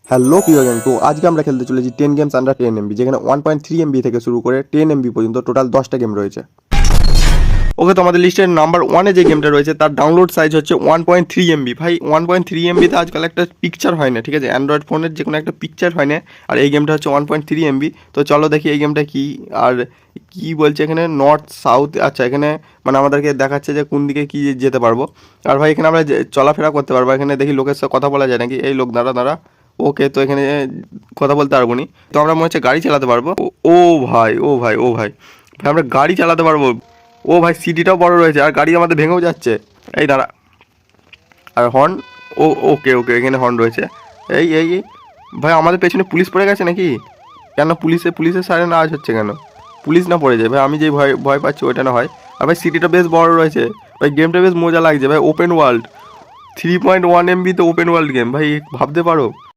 Hello প্রিয় gang, তো আজকে আমরা খেলতে চলেছি 10 গেমস আন্ডার 10 এমবি, যেখানে 1.3 এমবি থেকে শুরু করে 10 এমবি পর্যন্ত টোটাল 10টা গেম রয়েছে। ওকে, তো আমাদের লিস্টের নাম্বার 1-এ যে গেমটা রয়েছে তার ডাউনলোড সাইজ হচ্ছে 1.3 এমবি। ভাই 1.3 এমবিতে আজকাল একটা পিকচার হয় না, ঠিক আছে? অ্যান্ড্রয়েড ফোনের যে কোনো একটা পিকচার হয় না, আর এই গেমটা হচ্ছে 1.3 এমবি। তো চলো দেখি এই গেমটা কি আর কি বলছে এখানে। নর্থ সাউথ, আচ্ছা এখানে মানে আমাদেরকে দেখাচ্ছে যে কোন দিকে কি যেতে পারবো। আর ভাই এখানে আমরা চলাফেরা করতে পারবো। এখানে দেখি লোকের সাথে কথা বলা যায় নাকি। এই লোক, দাঁড়া দাঁড়া। ওকে, তো এখানে কথা বলতে পারবো নি। তো আমরা মনে হচ্ছে গাড়ি চালাতে পারবো। ও ভাই, ও ভাই, ও ভাই, ভাই আমরা গাড়ি চালাতে পারবো। ও ভাই, সিটিটাও বড় রয়েছে আর গাড়ি আমাদের ভেঙেও যাচ্ছে। এই দাঁড়া, আর হর্ন। ও ওকে ওকে, এখানে হর্ন রয়েছে। এই ভাই, আমাদের পেছনে পুলিশ পড়ে গেছে নাকি? কেন পুলিশের সাইরেন আওয়াজ হচ্ছে কেন? পুলিশ না পড়ে যায় ভাই, আমি যেই ভয় ভয় পাচ্ছি ওইটা না হয়। আর ভাই সিটিটা বেশ বড় রয়েছে। ভাই গেমটা বেশ মজা লাগছে ভাই। ওপেন ওয়ার্ল্ড 3.1 এমবি তো ওপেন ওয়ার্ল্ড গেম ভাই, ভাবতে পারো।